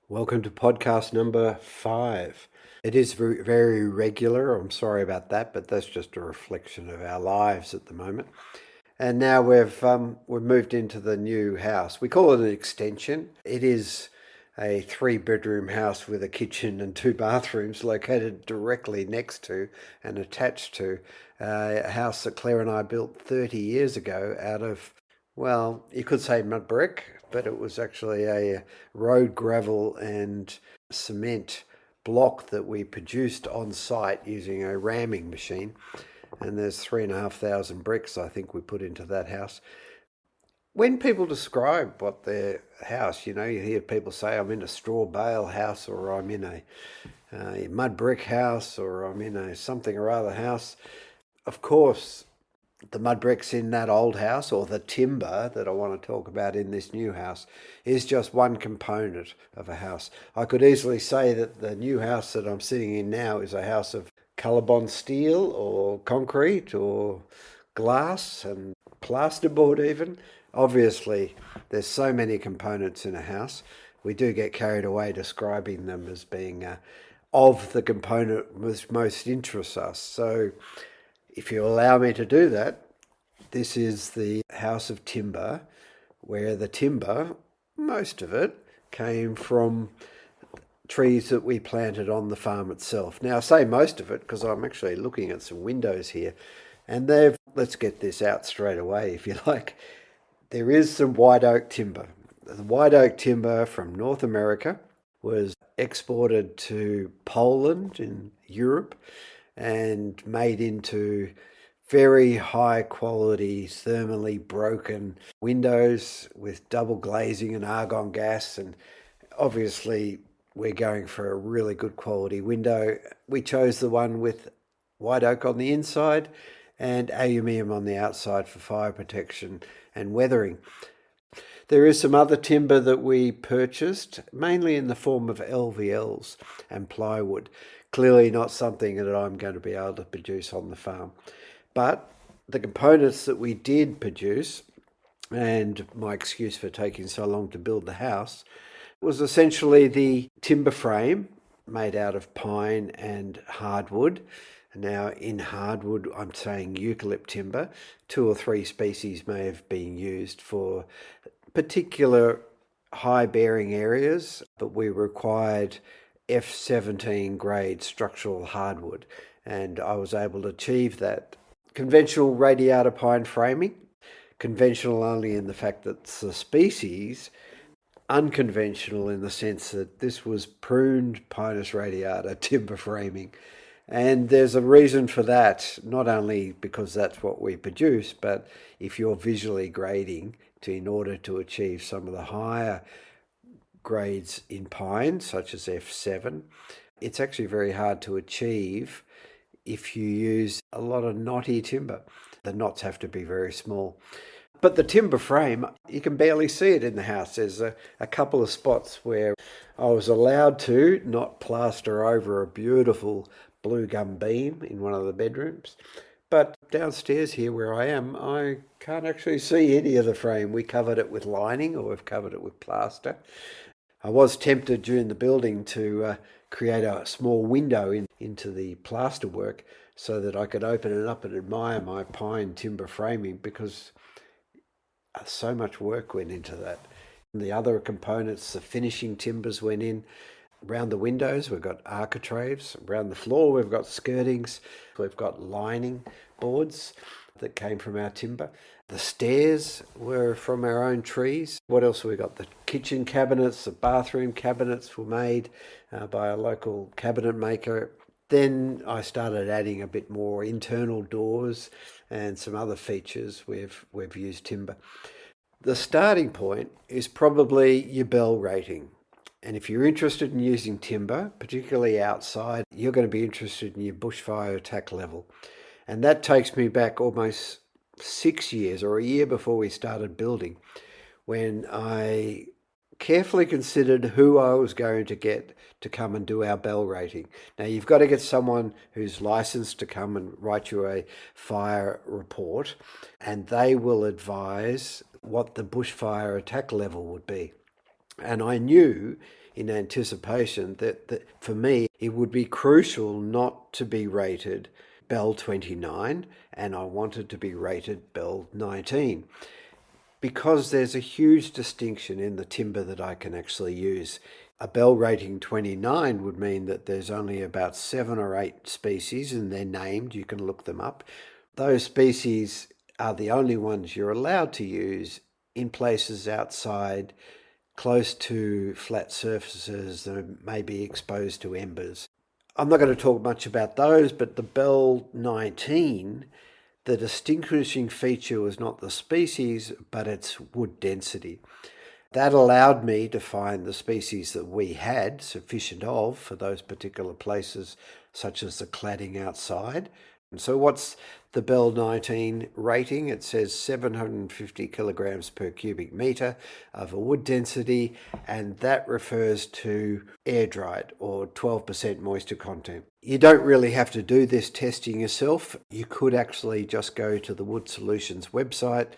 Welcome to podcast number 5. It is very regular. I'm sorry about that, but that's just a reflection of our lives at the moment. And now we've moved into the new house. We call it an extension. It is a 3-bedroom house with a kitchen and 2 bathrooms located directly next to and attached to a house that Claire and I built 30 years ago out of, well, you could say mud brick, but it was actually a road gravel and cement block that we produced on site using a ramming machine. And there's 3,500 bricks, I think, we put into that house. When people describe what their house, you hear people say, I'm in a straw bale house, or I'm in a mud brick house, or I'm in a something or other house. Of course, the mud bricks in that old house, or the timber that I want to talk about in this new house, is just one component of a house. I could easily say that the new house that I'm sitting in now is a house of colorbond steel or concrete or glass and plasterboard even. Obviously, there's so many components in a house. We do get carried away describing them as being of the component which most interests us. So if you allow me to do that, this is the house of timber, where the timber, most of it, came from trees that we planted on the farm itself. Now, I say most of it because I'm actually looking at some windows here, and let's get this out straight away, if you like. There is some white oak timber. The white oak timber from North America was exported to Poland in Europe and made into very high quality, thermally broken windows with double glazing and argon gas. And obviously we're going for a really good quality window. We chose the one with white oak on the inside and aluminium on the outside for fire protection and weathering. There is some other timber that we purchased, mainly in the form of LVLs and plywood. Clearly not something that I'm going to be able to produce on the farm. But the components that we did produce, and my excuse for taking so long to build the house, was essentially the timber frame made out of pine and hardwood. Now, in hardwood, I'm saying eucalypt timber. 2 or 3 species may have been used for particular high-bearing areas, but we required F17 grade structural hardwood, and I was able to achieve that. Conventional Radiata Pine framing, conventional only in the fact that it's a species, unconventional in the sense that this was pruned Pinus radiata timber framing. And there's a reason for that, not only because that's what we produce, but if you're visually grading in order to achieve some of the higher grades in pine, such as F7, it's actually very hard to achieve if you use a lot of knotty timber. The knots have to be very small. But the timber frame, you can barely see it in the house. There's a couple of spots where I was allowed to not plaster over a beautiful blue gum beam in one of the bedrooms. But downstairs here where I am, I can't actually see any of the frame. We covered it with lining, or we've covered it with plaster. I was tempted during the building to create a small window into the plaster work so that I could open it up and admire my pine timber framing, because so much work went into that. And the other components, the finishing timbers went in. Around the windows, we've got architraves. Around the floor, we've got skirtings. We've got lining boards that came from our timber. The stairs were from our own trees. What else have we got? The kitchen cabinets, the bathroom cabinets were made by a local cabinet maker. Then I started adding a bit more internal doors and some other features. We've used timber. The starting point is probably your bell rating. And if you're interested in using timber, particularly outside, you're going to be interested in your bushfire attack level. And that takes me back almost 6 years, or a year before we started building, when I carefully considered who I was going to get to come and do our bell rating. Now, you've got to get someone who's licensed to come and write you a fire report, and they will advise what the bushfire attack level would be. And I knew in anticipation that for me, it would be crucial not to be rated Bell 29, and I wanted to be rated Bell 19, because there's a huge distinction in the timber that I can actually use. A bell rating 29 would mean that there's only about 7 or 8 species, and they're named, you can look them up. Those species are the only ones you're allowed to use in places outside, close to flat surfaces that may be exposed to embers. I'm not going to talk much about those, but the Bell 19, the distinguishing feature was not the species, but its wood density. That allowed me to find the species that we had sufficient of for those particular places, such as the cladding outside. And so what's the Bell 19 rating? It says 750 kilograms per cubic metre of a wood density, and that refers to air dried or 12% moisture content. You don't really have to do this testing yourself. You could actually just go to the Wood Solutions website,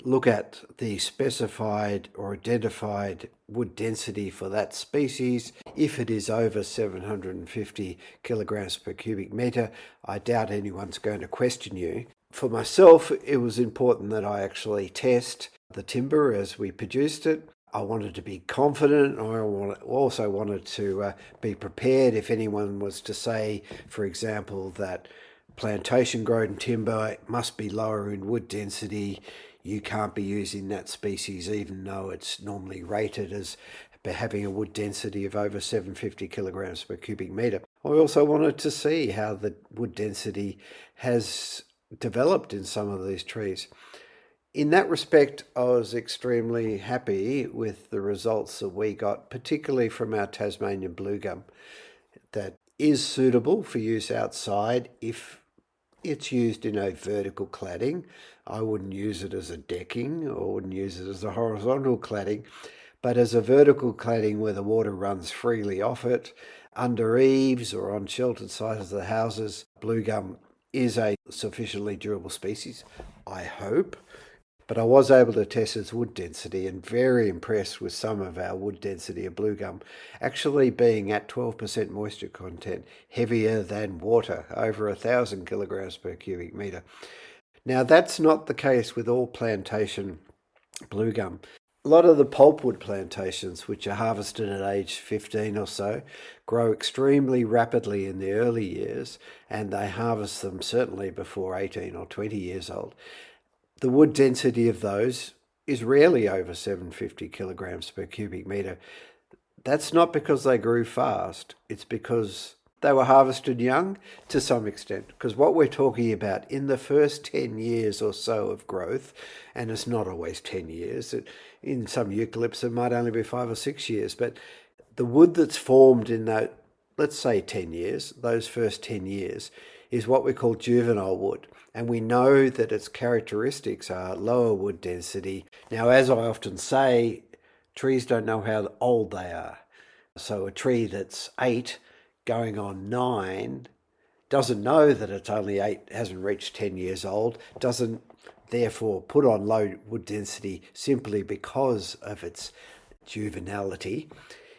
look at the specified or identified wood density for that species. If it is over 750 kilograms per cubic metre, I doubt anyone's going to question you. For myself, it was important that I actually test the timber as we produced it. I wanted to be confident. I also wanted to be prepared if anyone was to say, for example, that plantation grown timber must be lower in wood density. You can't be using that species even though it's normally rated as having a wood density of over 750 kilograms per cubic metre. I also wanted to see how the wood density has developed in some of these trees. In that respect, I was extremely happy with the results that we got, particularly from our Tasmanian blue gum, that is suitable for use outside if it's used in a vertical cladding. I wouldn't use it as a decking or wouldn't use it as a horizontal cladding, but as a vertical cladding where the water runs freely off it, under eaves or on sheltered sides of the houses, blue gum is a sufficiently durable species, I hope. But I was able to test its wood density and very impressed with some of our wood density of blue gum actually being at 12% moisture content, heavier than water, over 1,000 kilograms per cubic metre. Now that's not the case with all plantation blue gum. A lot of the pulpwood plantations, which are harvested at age 15 or so, grow extremely rapidly in the early years, and they harvest them certainly before 18 or 20 years old. The wood density of those is rarely over 750 kilograms per cubic metre. That's not because they grew fast, it's because they were harvested young to some extent. Because what we're talking about in the first 10 years or so of growth, and it's not always 10 years, in some eucalypts it might only be 5 or 6 years, but the wood that's formed in that, let's say 10 years, those first 10 years, is what we call juvenile wood. And we know that its characteristics are lower wood density. Now, as I often say, trees don't know how old they are. So a tree that's 8 going on 9 doesn't know that it's only 8, hasn't reached 10 years old, doesn't therefore put on low wood density simply because of its juvenility.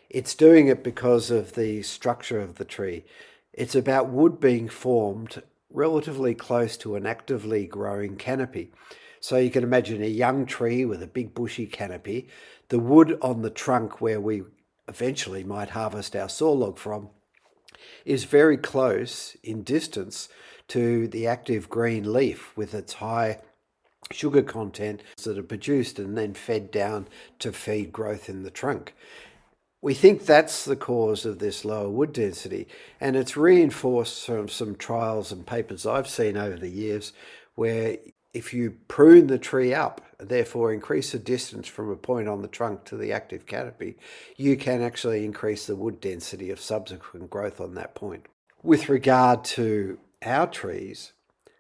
It's doing it because of the structure of the tree. It's about wood being formed relatively close to an actively growing canopy. So you can imagine a young tree with a big bushy canopy. The wood on the trunk where we eventually might harvest our sawlog from is very close in distance to the active green leaf with its high sugar content that are produced and then fed down to feed growth in the trunk. We think that's the cause of this lower wood density, and it's reinforced from some trials and papers I've seen over the years where if you prune the tree up, therefore increase the distance from a point on the trunk to the active canopy, you can actually increase the wood density of subsequent growth on that point. With regard to our trees,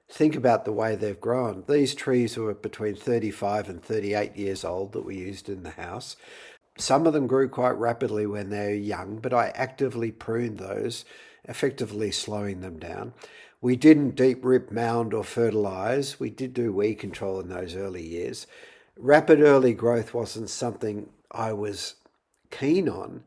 think about the way they've grown. These trees were between 35 and 38 years old that we used in the house. Some of them grew quite rapidly when they were young, but I actively pruned those, effectively slowing them down. We didn't deep rip, mound, or fertilize. We did do weed control in those early years. Rapid early growth wasn't something I was keen on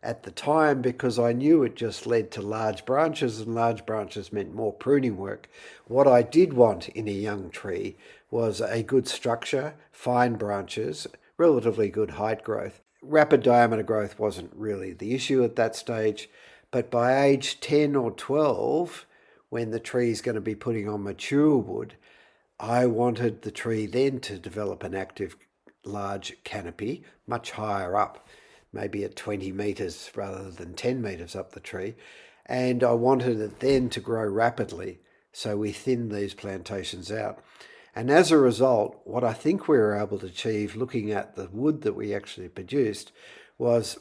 at the time because I knew it just led to large branches, and large branches meant more pruning work. What I did want in a young tree was a good structure, fine branches, relatively good height growth. Rapid diameter growth wasn't really the issue at that stage, but by age 10 or 12, when the tree is going to be putting on mature wood, I wanted the tree then to develop an active large canopy much higher up, maybe at 20 metres rather than 10 metres up the tree. And I wanted it then to grow rapidly, so we thinned these plantations out. And as a result, what I think we were able to achieve looking at the wood that we actually produced was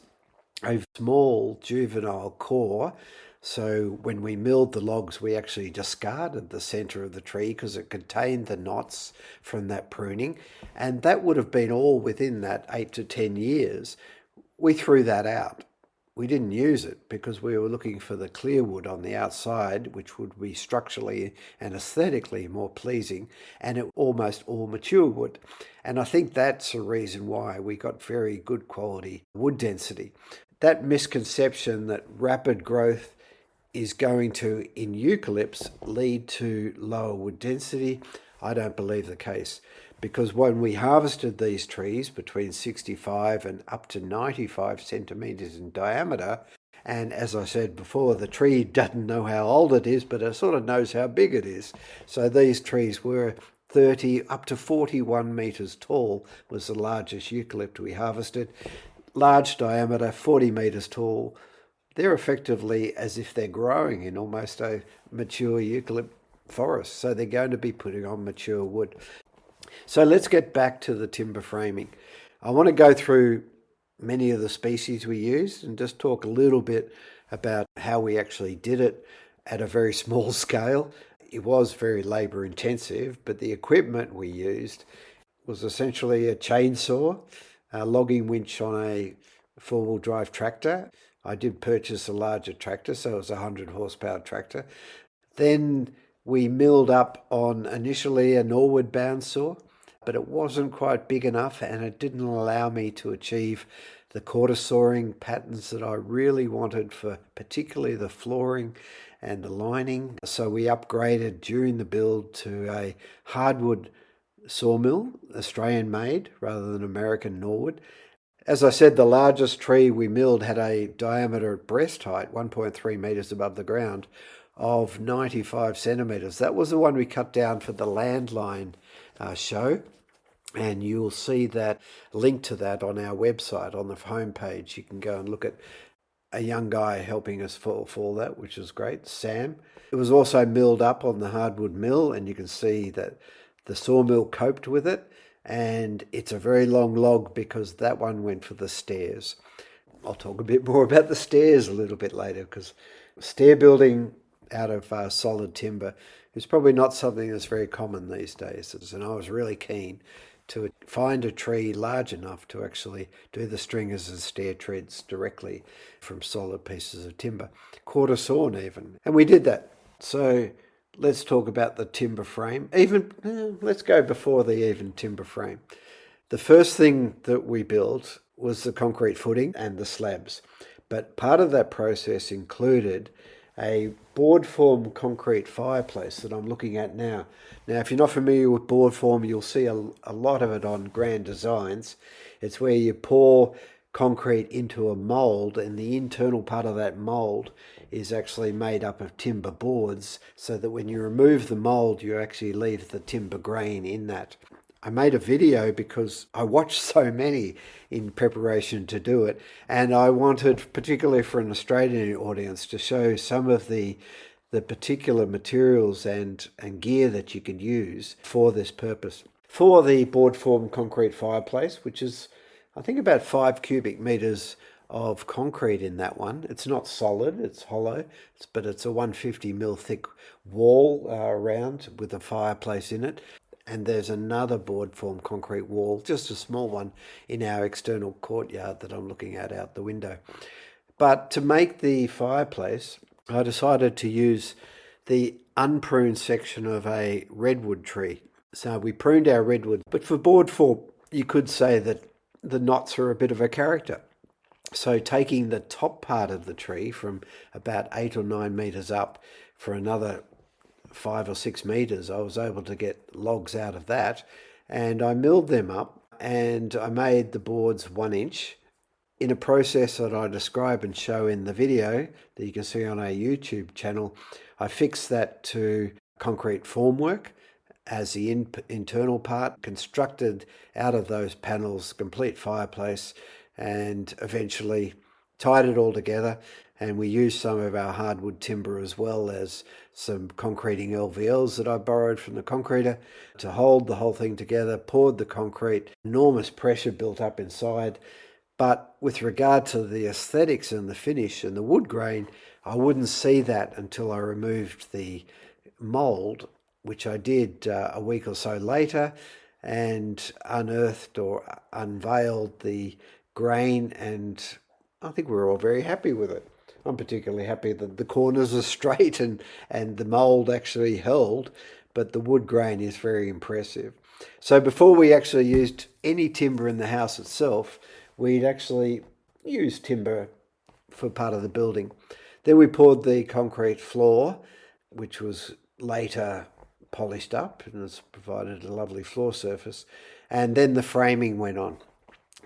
a small juvenile core. So when we milled the logs, we actually discarded the centre of the tree because it contained the knots from that pruning. And that would have been all within that 8 to 10 years. We threw that out. We didn't use it because we were looking for the clear wood on the outside, which would be structurally and aesthetically more pleasing, and it almost all mature wood. And I think that's a reason why we got very good quality wood density. That misconception that rapid growth is going to, in eucalypts, lead to lower wood density, I don't believe the case. Because when we harvested these trees between 65 and up to 95 centimetres in diameter, and as I said before, the tree doesn't know how old it is, but it sort of knows how big it is. So these trees were 30 up to 41 metres tall was the largest eucalypt we harvested. Large diameter, 40 metres tall. They're effectively as if they're growing in almost a mature eucalypt forest. So they're going to be putting on mature wood. So let's get back to the timber framing. I want to go through many of the species we used and just talk a little bit about how we actually did it at a very small scale. It was very labour intensive, but the equipment we used was essentially a chainsaw, a logging winch on a four-wheel drive tractor. I did purchase a larger tractor, so it was a 100 horsepower tractor. Then we milled up on initially a Norwood bandsaw, but it wasn't quite big enough and it didn't allow me to achieve the quartersawing patterns that I really wanted for particularly the flooring and the lining. So we upgraded during the build to a hardwood sawmill, Australian made rather than American Norwood. As I said, the largest tree we milled had a diameter at breast height, 1.3 metres above the ground, of 95 centimetres. That was the one we cut down for the landline show. And you'll see that link to that on our website, on the homepage. You can go and look at a young guy helping us for that, which is great, Sam. It was also milled up on the hardwood mill, and you can see that the sawmill coped with it. And it's a very long log because that one went for the stairs. I'll talk a bit more about the stairs a little bit later because stair building out of solid timber is probably not something that's very common these days. And I was really keen to find a tree large enough to actually do the stringers and stair treads directly from solid pieces of timber, quarter sawn even. And we did that. So let's talk about the timber frame. Let's go before the even timber frame. The first thing that we built was the concrete footing and the slabs. But part of that process included a board form concrete fireplace that I'm looking at now. Now, if you're not familiar with board form, you'll see a lot of it on Grand Designs. It's where you pour concrete into a mould, and the internal part of that mould is actually made up of timber boards, so that when you remove the mould, you actually leave the timber grain in that. I made a video because I watched so many in preparation to do it, and I wanted, particularly for an Australian audience, to show some of the particular materials and gear that you could use for this purpose. For the board form concrete fireplace, which is I think about 5 cubic meters of concrete in that one. It's not solid, it's hollow, but it's a 150 mil thick wall around with a fireplace in it. And there's another board form concrete wall, just a small one, in our external courtyard that I'm looking at out the window. But to make the fireplace, I decided to use the unpruned section of a redwood tree. So we pruned our redwood, but for board form, you could say that the knots are a bit of a character. So taking the top part of the tree from about 8 or 9 meters up for another 5 or 6 meters, I was able to get logs out of that, and I milled them up and I made the boards 1 inch in a process that I describe and show in the video that you can see on our YouTube channel. I fixed that to concrete formwork as the internal part, constructed out of those panels, complete fireplace, and eventually tied it all together. And we used some of our hardwood timber as well as some concreting LVLs that I borrowed from the concreter to hold the whole thing together, poured the concrete, enormous pressure built up inside. But with regard to the aesthetics and the finish and the wood grain, I wouldn't see that until I removed the mould, which I did a week or so later, and unearthed or unveiled the grain, and I think we're all very happy with it. I'm particularly happy that the corners are straight and the mould actually held, but the wood grain is very impressive. So before we actually used any timber in the house itself, we'd actually used timber for part of the building. Then we poured the concrete floor, which was later polished up and has provided a lovely floor surface. And then the framing went on.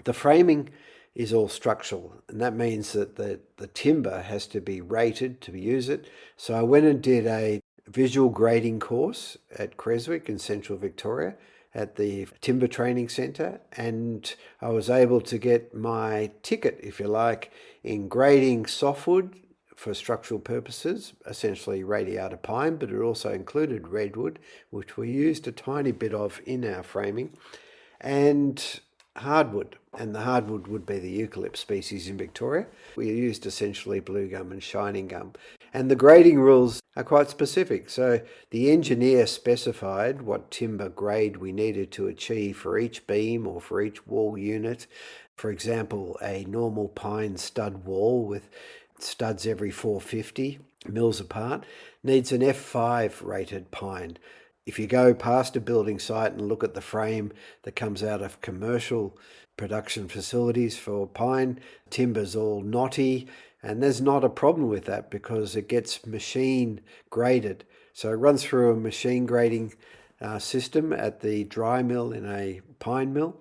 The framing is all structural, and that means that the timber has to be rated to use it. So I went and did a visual grading course at Creswick in central Victoria at the Timber Training Centre, and I was able to get my ticket, if you like, in grading softwood for structural purposes, essentially Radiata Pine, but it also included Redwood, which we used a tiny bit of in our framing, and hardwood, and the hardwood would be the Eucalypts species in Victoria. We used essentially blue gum and shining gum. And the grading rules are quite specific. So the engineer specified what timber grade we needed to achieve for each beam or for each wall unit. For example, a normal pine stud wall with studs every 450 mils apart needs an F5 rated pine. If you go past a building site and look at the frame that comes out of commercial production facilities for pine, timber's all knotty, and there's not a problem with that because it gets machine graded. So it runs through a machine grading system at the dry mill in a pine mill,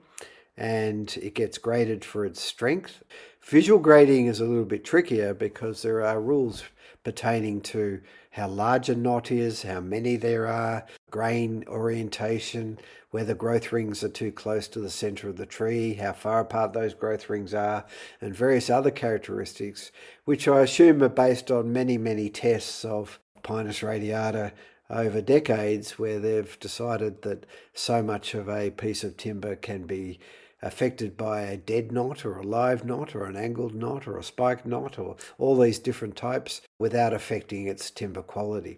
and it gets graded for its strength. Visual grading is a little bit trickier because there are rules pertaining to how large a knot is, how many there are, grain orientation, whether growth rings are too close to the center of the tree, how far apart those growth rings are, and various other characteristics, which I assume are based on many, many tests of Pinus radiata over decades, where they've decided that so much of a piece of timber can be affected by a dead knot or a live knot or an angled knot or a spiked knot or all these different types without affecting its timber quality.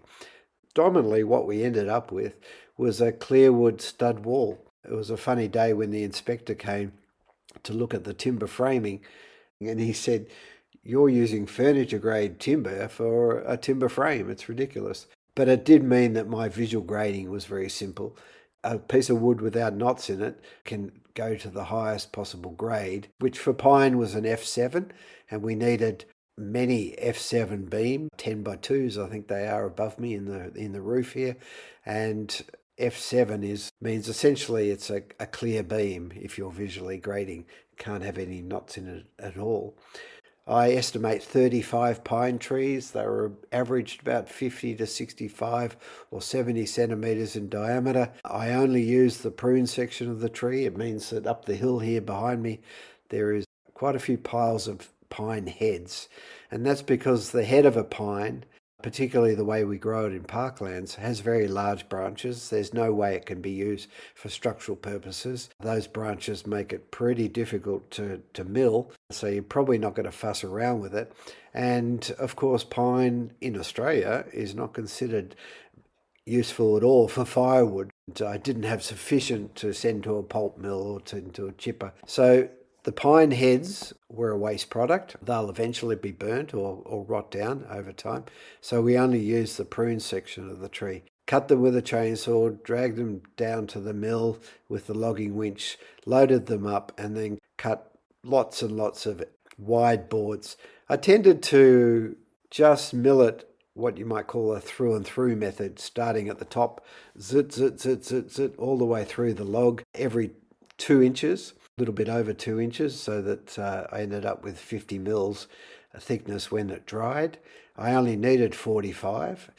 Dominantly, what we ended up with was a clearwood stud wall. It was a funny day when the inspector came to look at the timber framing, and he said, "You're using furniture grade timber for a timber frame. It's ridiculous." But it did mean that my visual grading was very simple. A piece of wood without knots in it can go to the highest possible grade, which for pine was an F7, and we needed many F7 beam, 10 by 2s I think they are above me in the roof here, and F7 means essentially it's a clear beam if you're visually grading. It can't have any knots in it at all. I estimate 35 pine trees. They were averaged about 50 to 65 or 70 centimetres in diameter. I only used the prune section of the tree. It means that up the hill here behind me, there is quite a few piles of pine heads. And that's because the head of a pine, particularly the way we grow it in parklands, has very large branches. There's no way it can be used for structural purposes. Those branches make it pretty difficult to mill, so you're probably not going to fuss around with it. And of course, pine in Australia is not considered useful at all for firewood. I didn't have sufficient to send to a pulp mill or to a chipper. So the pine heads were a waste product. They'll eventually be burnt or rot down over time. So we only use the prune section of the tree. Cut them with a chainsaw, dragged them down to the mill with the logging winch, loaded them up, and then cut lots and lots of wide boards. I tended to just mill it what you might call a through and through method, starting at the top, zit, zit, zit, zit, zit, all the way through the log every 2 inches, a little bit over 2 inches, so that I ended up with 50 mils thickness when it dried. I only needed 45,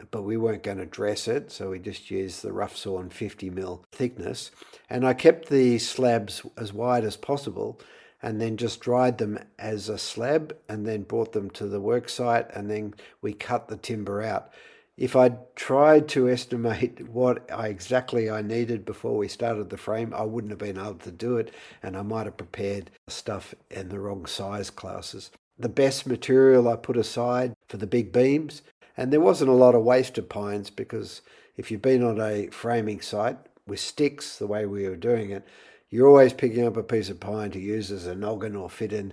but we weren't going to dress it, so we just used the rough sawn 50 mil thickness. And I kept the slabs as wide as possible and then just dried them as a slab and then brought them to the work site, and then we cut the timber out. If I'd tried to estimate what exactly I needed before we started the frame, I wouldn't have been able to do it, and I might have prepared stuff in the wrong size classes. The best material I put aside for the big beams, and there wasn't a lot of wasted pines, because if you've been on a framing site with sticks, the way we were doing it, you're always picking up a piece of pine to use as a noggin or fit in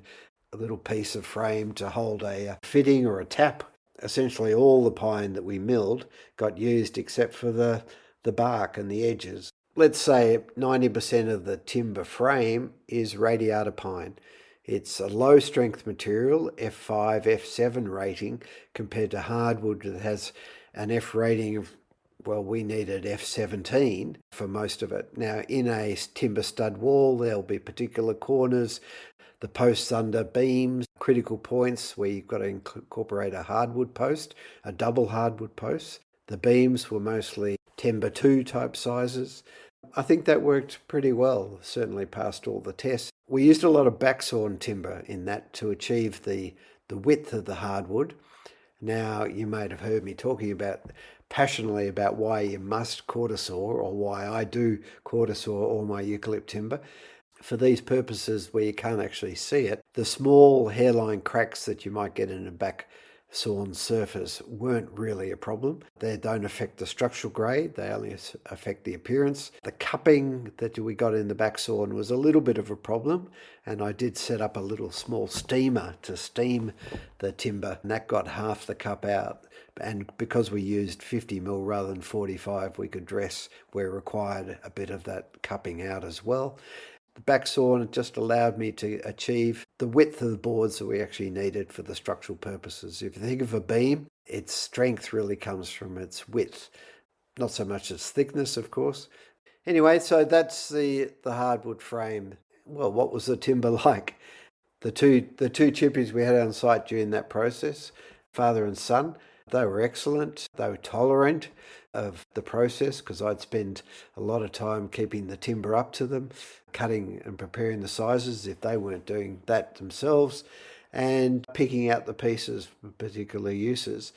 a little piece of frame to hold a fitting or a tap. Essentially all the pine that we milled got used except for the bark and the edges. Let's say 90% of the timber frame is Radiata Pine. It's a low strength material, F5, F7 rating, compared to hardwood that has an F rating of, well, we needed F17 for most of it. Now, in a timber stud wall, there'll be particular corners, the posts under beams, critical points where you've got to incorporate a hardwood post, a double hardwood post. The beams were mostly timber 2 type sizes. I think that worked pretty well, certainly passed all the tests. We used a lot of backsawn timber in that to achieve the width of the hardwood. Now, you might have heard me talking passionately about why you must quartersaw, or why I do quartersaw all my eucalypt timber. For these purposes where you can't actually see it, the small hairline cracks that you might get in a back sawn surface weren't really a problem. They don't affect the structural grade, they only affect the appearance. The cupping that we got in the back sawn was a little bit of a problem, and I did set up a little small steamer to steam the timber, and that got half the cup out. And because we used 50 mil rather than 45, we could dress where required a bit of that cupping out as well. The back sawn just allowed me to achieve the width of the boards that we actually needed for the structural purposes. If you think of a beam, its strength really comes from its width, not so much its thickness, of course. Anyway, so that's the hardwood frame. Well, what was the timber like? The two chippies we had on site during that process, father and son, they were excellent. They were tolerant of the process because I'd spend a lot of time keeping the timber up to them, cutting and preparing the sizes if they weren't doing that themselves, and picking out the pieces for particular uses.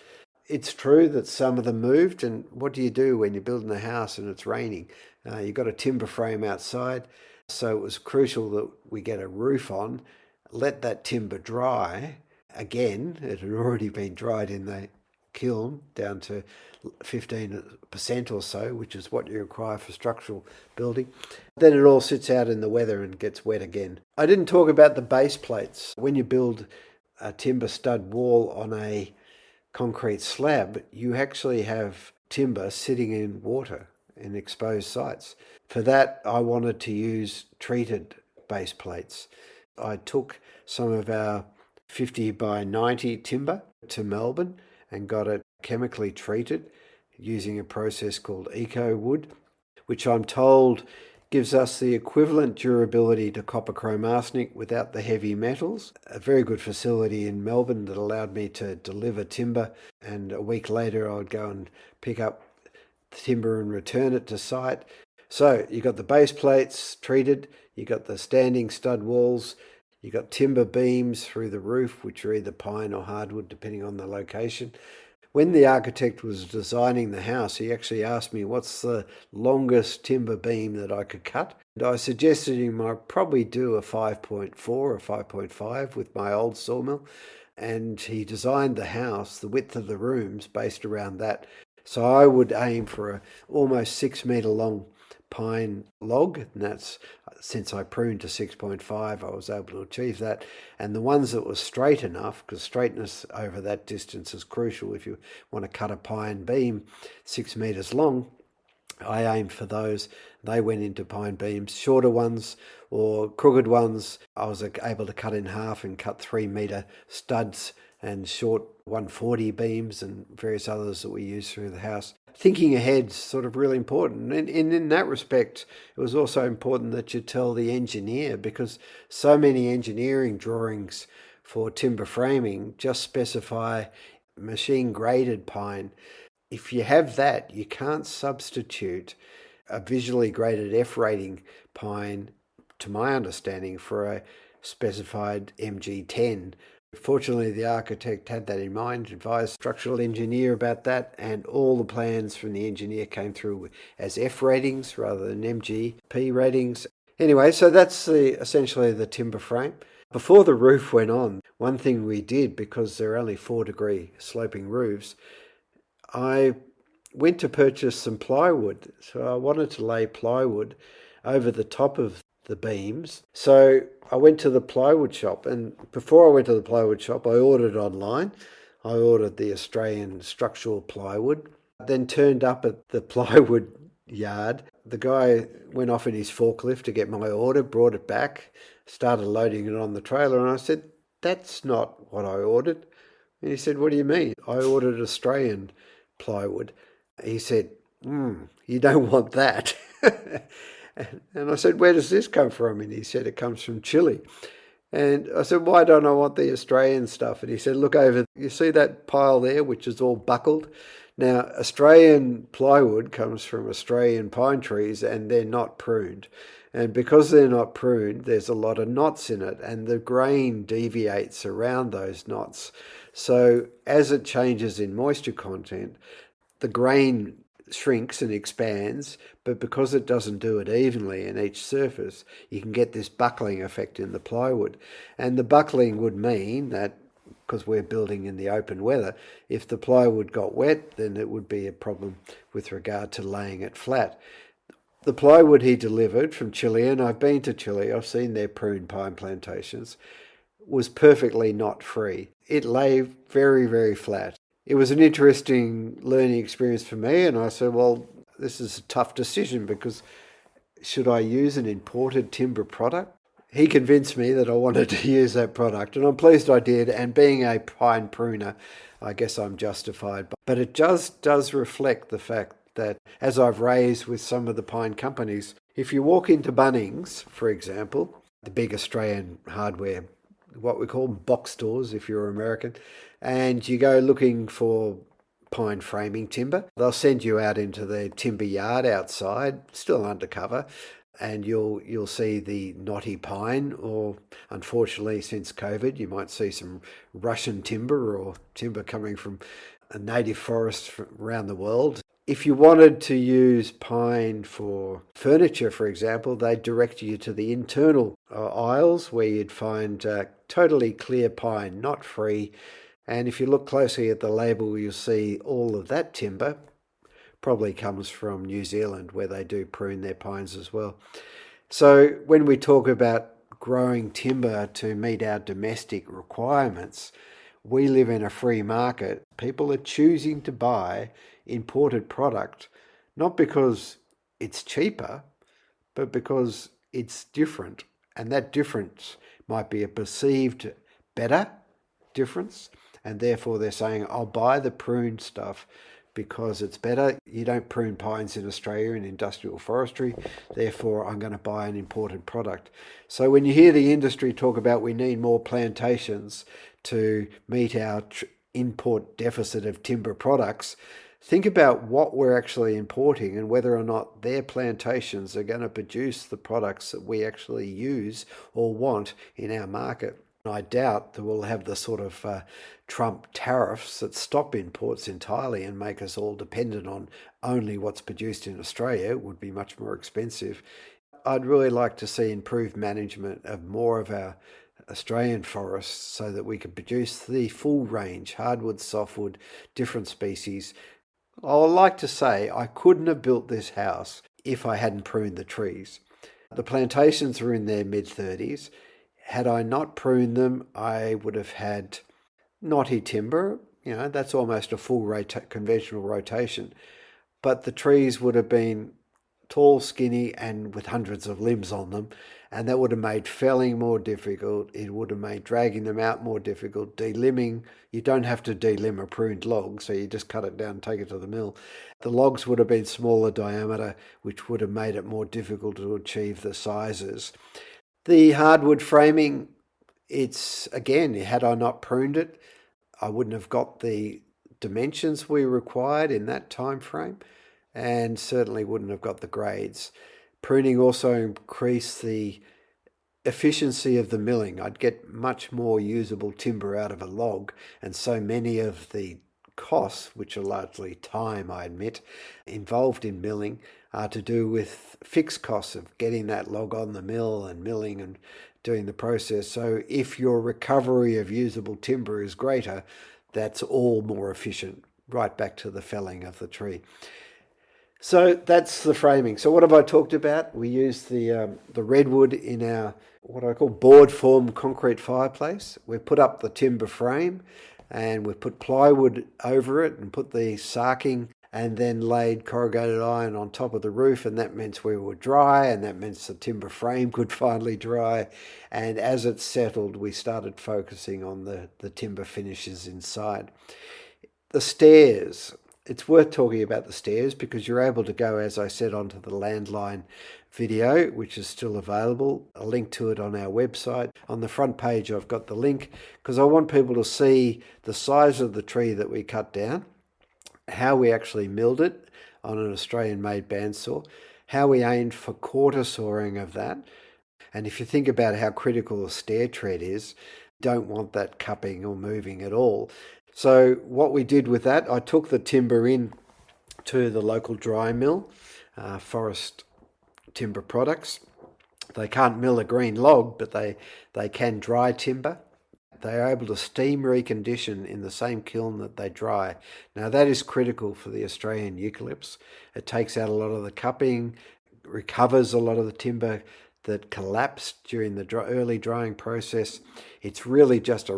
It's true that some of them moved, and what do you do when you're building a house and it's raining? You've got a timber frame outside, so it was crucial that we get a roof on, let that timber dry. Again, it had already been dried in the kiln down to 15% or so, which is what you require for structural building. Then it all sits out in the weather and gets wet again. I didn't talk about the base plates. When you build a timber stud wall on a concrete slab, you actually have timber sitting in water in exposed sites. For that, I wanted to use treated base plates. I took some of our 50 by 90 timber to Melbourne and got it chemically treated using a process called EcoWood, which I'm told gives us the equivalent durability to copper chrome arsenic without the heavy metals. A very good facility in Melbourne that allowed me to deliver timber, and a week later I would go and pick up the timber and return it to site. So you got the base plates treated, you got the standing stud walls, you got timber beams through the roof, which are either pine or hardwood, depending on the location. When the architect was designing the house, he actually asked me what's the longest timber beam that I could cut. And I suggested him I probably do a 5.4 or 5.5 with my old sawmill. And he designed the house, the width of the rooms, based around that. So I would aim for a almost 6 metre long pine log, and that's since I pruned to 6.5, I was able to achieve that. And the ones that were straight enough, because straightness over that distance is crucial if you want to cut a pine beam 6 metres long, I aimed for those. They went into pine beams. Shorter ones or crooked ones, I was able to cut in half and cut 3 metre studs and short 140 beams and various others that we use through the house. Thinking ahead's sort of really important. And in that respect, it was also important that you tell the engineer, because so many engineering drawings for timber framing just specify machine graded pine. If you have that, you can't substitute a visually graded F rating pine, to my understanding, for a specified MG10. Fortunately, the architect had that in mind, advised the structural engineer about that, and all the plans from the engineer came through as F ratings rather than MGP ratings. Anyway, so that's essentially the timber frame. Before the roof went on, one thing we did, because they're only 4-degree sloping roofs, I went to purchase some plywood. So I wanted to lay plywood over the top of the beams. So I went to the plywood shop, and before I went to the plywood shop, I ordered online. I ordered the Australian structural plywood, then turned up at the plywood yard. The guy went off in his forklift to get my order, brought it back, started loading it on the trailer, and I said, "That's not what I ordered." And he said, "What do you mean?" "I ordered Australian plywood." He said, "You don't want that." And I said, "Where does this come from?" And he said, "It comes from Chile." And I said, "Why don't I want the Australian stuff?" And he said, "Look over, you see that pile there, which is all buckled? Now, Australian plywood comes from Australian pine trees, and they're not pruned. And because they're not pruned, there's a lot of knots in it, and the grain deviates around those knots. So as it changes in moisture content, the grain shrinks and expands, but because it doesn't do it evenly in each surface, you can get this buckling effect in the plywood. And the buckling would mean that, because we're building in the open weather, if the plywood got wet, then it would be a problem with regard to laying it flat. The plywood he delivered from Chile, and I've been to Chile, I've seen their pruned pine plantations, was perfectly knot free. It lay very, very flat. It was an interesting learning experience for me, and I said, well, this is a tough decision, because should I use an imported timber product? He convinced me that I wanted to use that product, and I'm pleased I did. And being a pine pruner, I guess I'm justified. But it just does reflect the fact that, as I've raised with some of the pine companies, if you walk into Bunnings, for example, the big Australian hardware, what we call box stores if you're American, and you go looking for pine framing timber, they'll send you out into the timber yard outside, still undercover, and you'll see the knotty pine, or unfortunately since COVID, you might see some Russian timber or timber coming from a native forest around the world. If you wanted to use pine for furniture, for example, they'd direct you to the internal aisles where you'd find totally clear pine, not free. And if you look closely at the label, you'll see all of that timber probably comes from New Zealand, where they do prune their pines as well. So when we talk about growing timber to meet our domestic requirements, we live in a free market. People are choosing to buy imported product, not because it's cheaper, but because it's different. And that difference might be a perceived better difference. And therefore they're saying, I'll buy the pruned stuff because it's better. You don't prune pines in Australia in industrial forestry, therefore I'm going to buy an imported product. So when you hear the industry talk about we need more plantations to meet our import deficit of timber products, think about what we're actually importing and whether or not their plantations are going to produce the products that we actually use or want in our market. I doubt that we'll have the sort of Trump tariffs that stop imports entirely and make us all dependent on only what's produced in Australia. It would be much more expensive. I'd really like to see improved management of more of our Australian forests so that we could produce the full range, hardwood, softwood, different species. I like to say I couldn't have built this house if I hadn't pruned the trees. The plantations were in their mid-30s. Had I not pruned them, I would have had knotty timber. That's almost a full conventional rotation. But the trees would have been tall, skinny, and with hundreds of limbs on them. And that would have made felling more difficult. It would have made dragging them out more difficult. Delimbing, you don't have to delimb a pruned log, so you just cut it down and take it to the mill. The logs would have been smaller diameter, which would have made it more difficult to achieve the sizes. The hardwood framing, had I not pruned it, I wouldn't have got the dimensions we required in that time frame, and certainly wouldn't have got the grades. Pruning also increased the efficiency of the milling. I'd get much more usable timber out of a log, and so many of the costs, which are largely time, I admit, involved in milling, are to do with fixed costs of getting that log on the mill and milling and doing the process. So if your recovery of usable timber is greater, that's all more efficient, right back to the felling of the tree. So that's the framing. So what have I talked about? We used the redwood in our what I call board form concrete fireplace. We've put up the timber frame and we've put plywood over it and put the sarking and then laid corrugated iron on top of the roof, and that meant we were dry, and that meant the timber frame could finally dry. And as it settled, we started focusing on the timber finishes inside. The stairs. It's worth talking about the stairs because you're able to go, as I said, onto the landline video, which is still available. A link to it on our website. On the front page, I've got the link because I want people to see the size of the tree that we cut down, how we actually milled it on an Australian-made bandsaw, how we aimed for quarter sawing of that. And if you think about how critical a stair tread is, you don't want that cupping or moving at all. So what we did with that, I took the timber in to the local dry mill, Forest Timber Products. They can't mill a green log, but they can dry timber. They are able to steam recondition in the same kiln that they dry. Now that is critical for the Australian eucalypts. It takes out a lot of the cupping, recovers a lot of the timber that collapsed during the early drying process. It's really just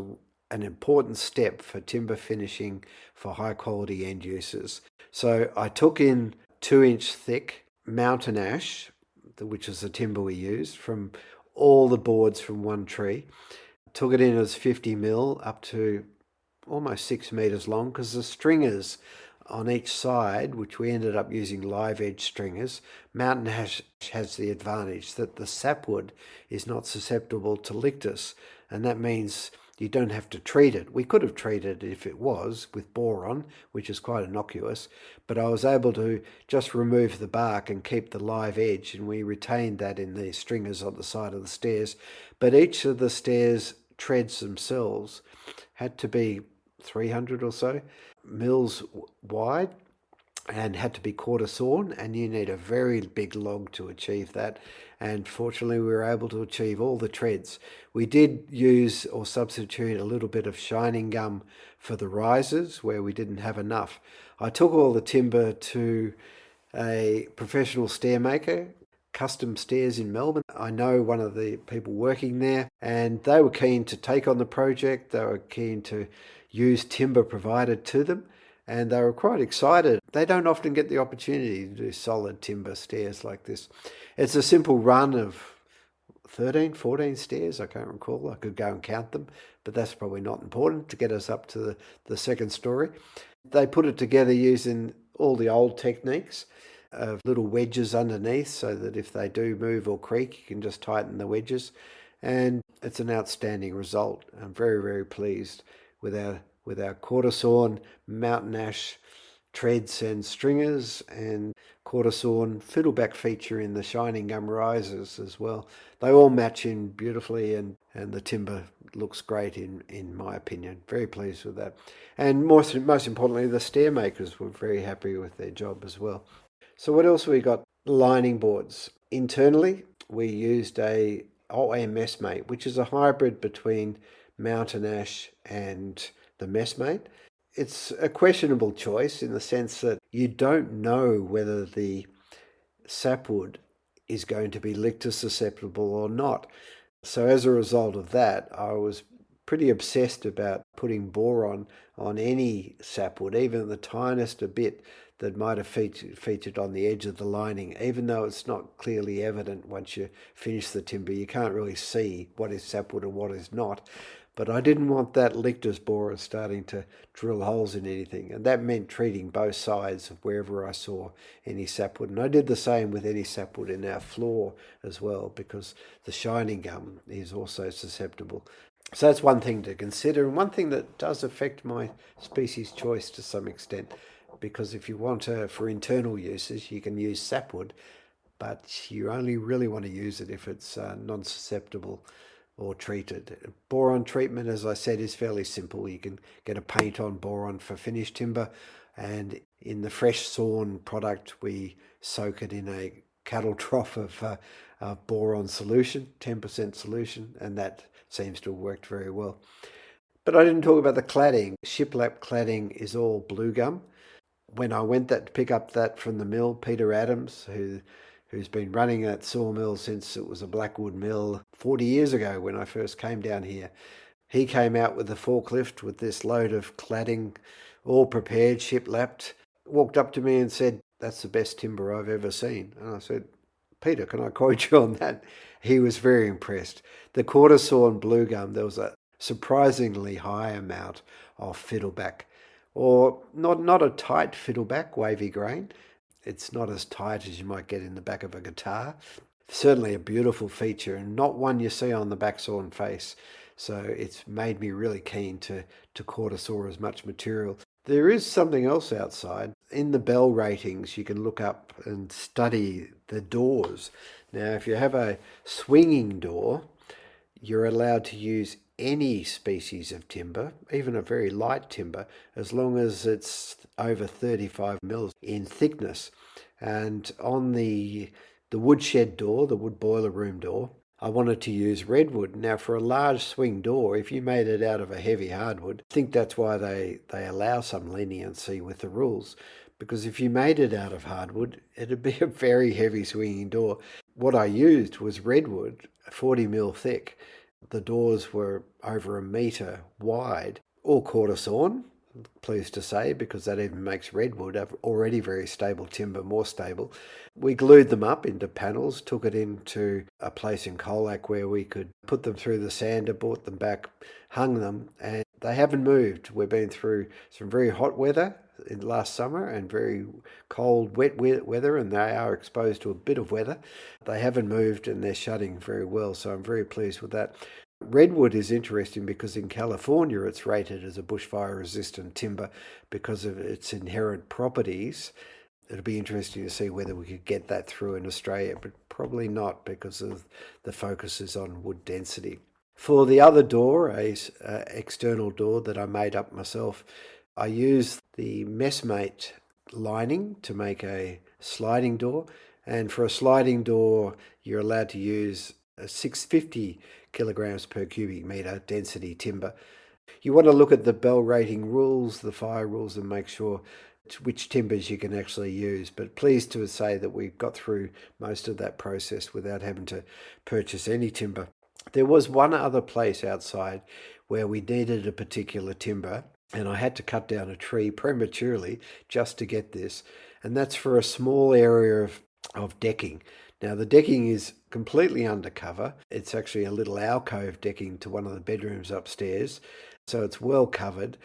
an important step for timber finishing for high quality end uses. So I took in 2-inch thick mountain ash, which is the timber we used, from all the boards from one tree. Took it in as 50 mil up to almost 6 meters long because the stringers on each side, which we ended up using live edge stringers, mountain ash has the advantage that the sapwood is not susceptible to lictus, and that means you don't have to treat it. We could have treated it if it was with boron, which is quite innocuous, but I was able to just remove the bark and keep the live edge, and we retained that in the stringers on the side of the stairs. But each of the stairs treads themselves had to be 300 or so mils wide and had to be quarter sawn, and you need a very big log to achieve that. And fortunately we were able to achieve all the treads. We did use or substitute a little bit of shining gum for the risers where we didn't have enough. I took all the timber to a professional stair maker, Custom Stairs in Melbourne. I know one of the people working there, and they were keen to take on the project. They were keen to use timber provided to them, and they were quite excited. They don't often get the opportunity to do solid timber stairs like this. It's a simple run of 13, 14 stairs, I can't recall. I could go and count them, but that's probably not important to get us up to the second story. They put it together using all the old techniques of little wedges underneath so that if they do move or creak, you can just tighten the wedges. And it's an outstanding result. I'm very, very pleased with our quarter sawn mountain ash treads and stringers and quarter sawn fiddleback feature in the shining gum risers as well. They all match in beautifully, and the timber looks great in my opinion. Very pleased with that. And most importantly, the stair makers were very happy with their job as well. So what else we got? Lining boards. Internally, we used a messmate, which is a hybrid between mountain ash and the messmate. It's a questionable choice in the sense that you don't know whether the sapwood is going to be lichter susceptible or not. So as a result of that, I was pretty obsessed about putting boron on any sapwood, even the tiniest a bit that might have featured on the edge of the lining, even though it's not clearly evident once you finish the timber. You can't really see what is sapwood and what is not. But I didn't want that lictus borer starting to drill holes in anything. And that meant treating both sides of wherever I saw any sapwood. And I did the same with any sapwood in our floor as well, because the shining gum is also susceptible. So that's one thing to consider, and one thing that does affect my species choice to some extent, because if you want to, for internal uses, you can use sapwood, but you only really want to use it if it's non-susceptible or treated. Boron treatment, as I said, is fairly simple. You can get a paint on boron for finished timber, and in the fresh sawn product, we soak it in a cattle trough of boron solution, 10% solution, and that seems to have worked very well. But I didn't talk about the cladding. Shiplap cladding is all blue gum. When I went to pick up that from the mill, Peter Adams, who's been running that sawmill since it was a Blackwood mill 40 years ago when I first came down here, he came out with a forklift with this load of cladding, all prepared, shiplapped, walked up to me and said, "That's the best timber I've ever seen." And I said, "Peter, can I quote you on that?" He was very impressed. The quartersaw blue gum, there was a surprisingly high amount of fiddleback, or not a tight fiddleback, wavy grain. It's not as tight as you might get in the back of a guitar. Certainly a beautiful feature, and not one you see on the back sawn face. So it's made me really keen to quarter saw as much material. There is something else outside. In the bell ratings, you can look up and study the doors. Now, if you have a swinging door, you're allowed to use any species of timber, even a very light timber, as long as it's over 35 mils in thickness. And on the woodshed door, the wood boiler room door, I wanted to use redwood. Now, for a large swing door, if you made it out of a heavy hardwood, I think that's why they allow some leniency with the rules. Because if you made it out of hardwood, it'd be a very heavy swinging door. What I used was redwood, 40 mil thick. The doors were over a metre wide, all quarter sawn, pleased to say, because that even makes redwood, already very stable timber, more stable. We glued them up into panels, took it into a place in Colac where we could put them through the sander, brought them back, hung them, and they haven't moved. We've been through some very hot weather in last summer and very cold, wet weather, and they are exposed to a bit of weather. They haven't moved and they're shutting very well, so I'm very pleased with that. Redwood is interesting because in California it's rated as a bushfire resistant timber because of its inherent properties. It'll be interesting to see whether we could get that through in Australia, but probably not because of the focus is on wood density. For the other door, a external door that I made up myself, I used the messmate lining to make a sliding door. And for a sliding door, you're allowed to use a 650 kilograms per cubic metre density timber. You want to look at the bell rating rules, the fire rules, and make sure which timbers you can actually use. But pleased to say that we've got through most of that process without having to purchase any timber. There was one other place outside where we needed a particular timber, and I had to cut down a tree prematurely just to get this, and that's for a small area of decking. Now, the decking is completely undercover. It's actually a little alcove decking to one of the bedrooms upstairs, so it's well covered.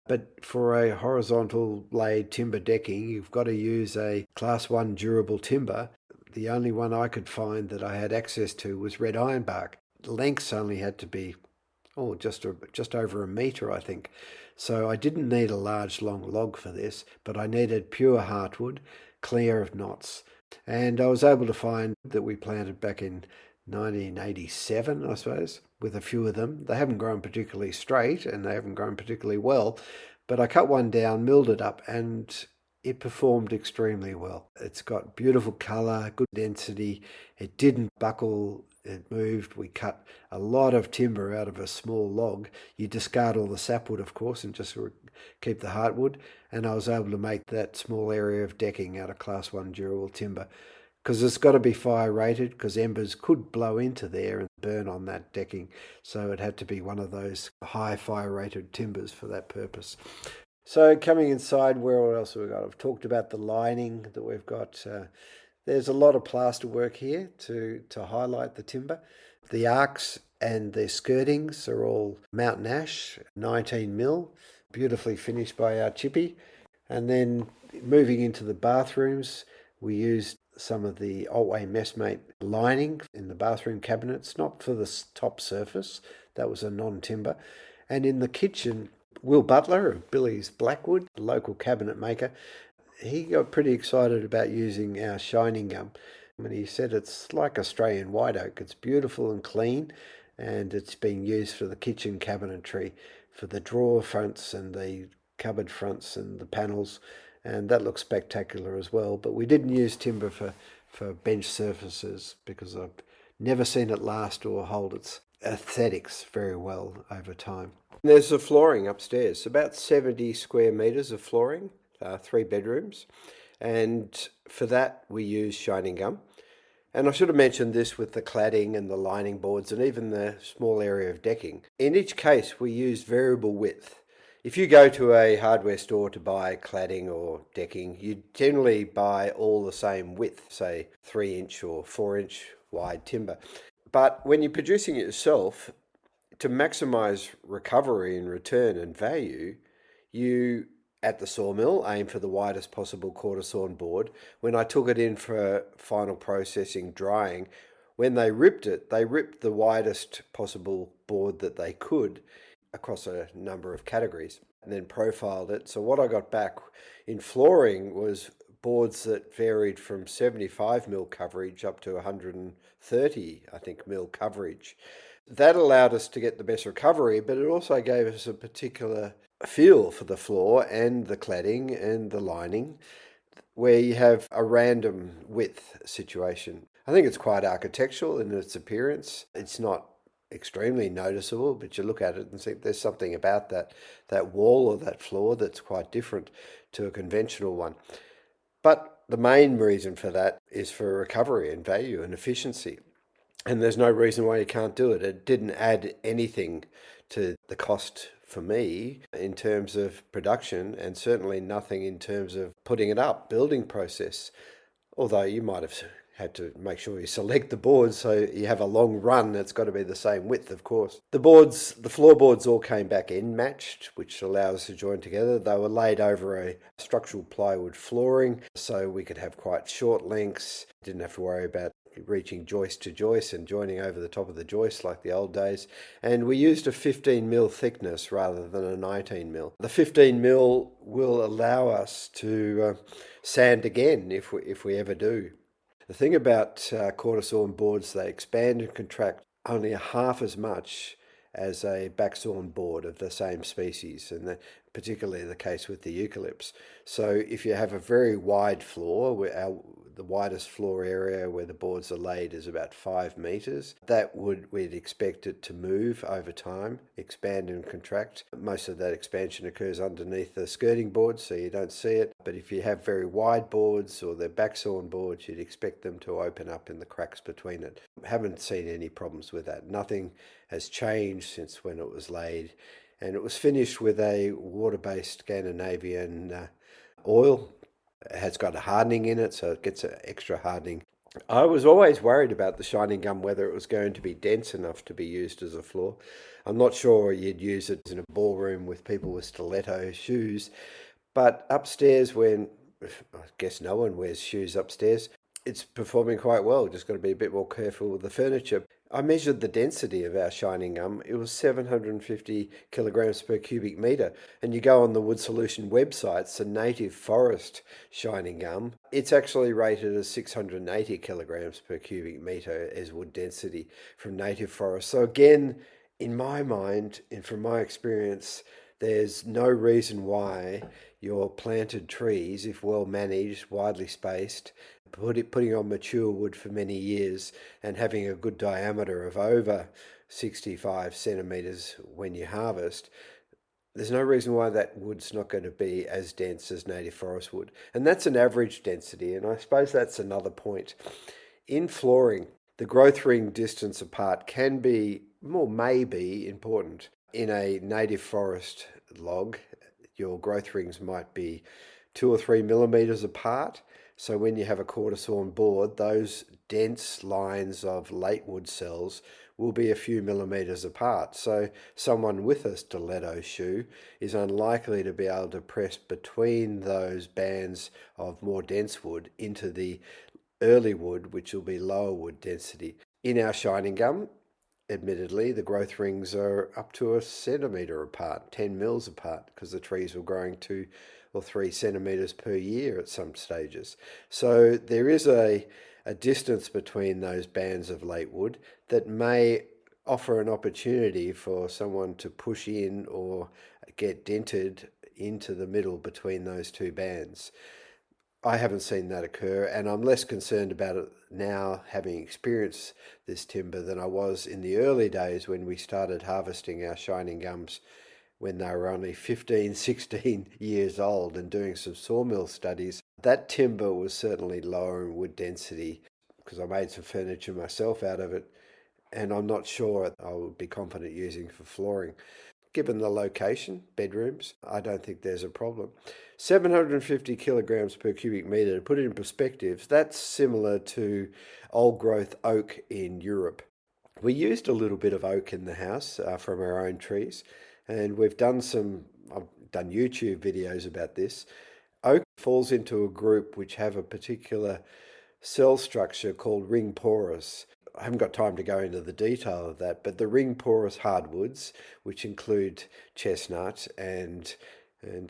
But for a horizontal laid timber decking, you've got to use a Class 1 durable timber. The only one I could find that I had access to was red ironbark. The lengths only had to be just over a metre, I think. So I didn't need a large long log for this, but I needed pure heartwood, clear of knots. And I was able to find that we planted back in 1987, I suppose, with a few of them. They haven't grown particularly straight and they haven't grown particularly well, but I cut one down, milled it up, and it performed extremely well. It's got beautiful colour, good density. It didn't buckle it moved. We cut a lot of timber out of a small log. You discard all the sapwood, of course, and just keep the hardwood. And I was able to make that small area of decking out of Class 1 durable timber, because it's got to be fire rated, because embers could blow into there and burn on that decking. So it had to be one of those high fire rated timbers for that purpose. So coming inside, where else have we got? I've talked about the lining that we've got. There's a lot of plaster work here to highlight the timber. The arcs and the skirtings are all mountain ash, 19 mil, beautifully finished by our chippy. And then moving into the bathrooms, we used some of the Otway Messmate lining in the bathroom cabinets, not for the top surface, that was a non-timber. And in the kitchen, Will Butler of Billy's Blackwood, the local cabinet maker, he got pretty excited about using our shining gum. And he said it's like Australian white oak. It's beautiful and clean, and it's being used for the kitchen cabinetry, for the drawer fronts and the cupboard fronts and the panels, and that looks spectacular as well. But we didn't use timber for bench surfaces because I've never seen it last or hold its aesthetics very well over time. There's the flooring upstairs, about 70 square metres of flooring, 3 bedrooms, and for that we use shining gum. And I should have mentioned this with the cladding and the lining boards and even the small area of decking. In each case, we use variable width. If you go to a hardware store to buy cladding or decking, you generally buy all the same width, say 3-inch or 4-inch wide timber. But when you're producing it yourself, to maximize recovery and return and value, you at the sawmill aim for the widest possible quartersawn board. When I took it in for final processing, drying, when they ripped it, they ripped the widest possible board that they could across a number of categories and then profiled it. So what I got back in flooring was boards that varied from 75 mil coverage up to 130, I think, mil coverage. That allowed us to get the best recovery, but it also gave us a particular feel for the floor and the cladding and the lining, where you have a random width situation. I think it's quite architectural in its appearance. It's not extremely noticeable, but you look at it and think there's something about that wall or that floor that's quite different to a conventional one. But the main reason for that is for recovery and value and efficiency. And there's no reason why you can't do it. It didn't add anything to the cost for me in terms of production, and certainly nothing in terms of putting it up, building process. Although you might have had to make sure you select the boards so you have a long run that's got to be the same width, of course. The floorboards all came back end matched, which allows us to join together. They were laid over a structural plywood flooring, so we could have quite short lengths. Didn't have to worry about reaching joist to joist and joining over the top of the joist like the old days. And we used a 15 mil thickness rather than a 19 mil. The 15 mil will allow us to sand again if we ever do. The thing about quartersawn boards, they expand and contract only half as much as a backsawn board of the same species, and particularly the case with the Eucalypts. So if you have a very wide floor, the widest floor area where the boards are laid is about 5 meters, we'd expect it to move over time, expand and contract. Most of that expansion occurs underneath the skirting boards, so you don't see it. But if you have very wide boards or they're backsawn boards, you'd expect them to open up in the cracks between it. Haven't seen any problems with that. Nothing has changed since when it was laid. And it was finished with a water-based Scandinavian oil. It has got a hardening in it, so it gets an extra hardening. I was always worried about the shining gum, whether it was going to be dense enough to be used as a floor. I'm not sure you'd use it in a ballroom with people with stiletto shoes, but upstairs, when I guess no one wears shoes upstairs, it's performing quite well. Just got to be a bit more careful with the furniture. I measured the density of our shining gum. It was 750 kilograms per cubic metre. And you go on the Wood Solution website, it's a native forest shining gum. It's actually rated as 680 kilograms per cubic metre as wood density from native forest. So again, in my mind and from my experience, there's no reason why your planted trees, if well managed, widely spaced, putting on mature wood for many years and having a good diameter of over 65 centimeters when you harvest, there's no reason why that wood's not going to be as dense as native forest wood. And that's an average density, and I suppose that's another point. In flooring, the growth ring distance apart can be, or may be, important. In a native forest log, your growth rings might be 2 or 3 millimeters apart. So when you have a quarter sawn board, those dense lines of late wood cells will be a few millimeters apart. So someone with a stiletto shoe is unlikely to be able to press between those bands of more dense wood into the early wood, which will be lower wood density. In our shining gum, admittedly, the growth rings are up to a centimetre apart, 10 mils apart, because the trees were growing 2 or 3 centimetres per year at some stages. So there is a distance between those bands of late wood that may offer an opportunity for someone to push in or get dented into the middle between those two bands. I haven't seen that occur, and I'm less concerned about it now, having experienced this timber, than I was in the early days when we started harvesting our shining gums when they were only 15, 16 years old and doing some sawmill studies. That timber was certainly lower in wood density because I made some furniture myself out of it, and I'm not sure I would be confident using for flooring. Given the location, bedrooms, I don't think there's a problem. 750 kilograms per cubic metre, to put it in perspective, that's similar to old growth oak in Europe. We used a little bit of oak in the house from our own trees, and I've done YouTube videos about this. Oak falls into a group which have a particular cell structure called ring porous. I haven't got time to go into the detail of that, but the ring porous hardwoods, which include chestnut and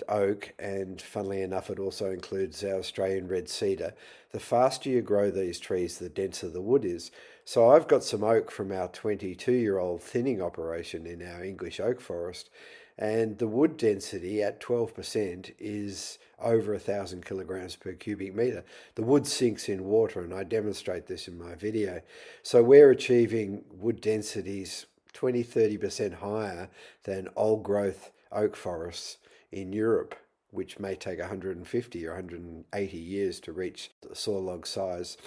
oak, and funnily enough, it also includes our Australian red cedar. The faster you grow these trees, the denser the wood is. So I've got some oak from our 22-year-old thinning operation in our English oak forest, and the wood density at 12% is over 1,000 kilograms per cubic metre. The wood sinks in water, and I demonstrate this in my video. So we're achieving wood densities 20-30% higher than old growth oak forests in Europe, which may take 150 or 180 years to reach the saw log size.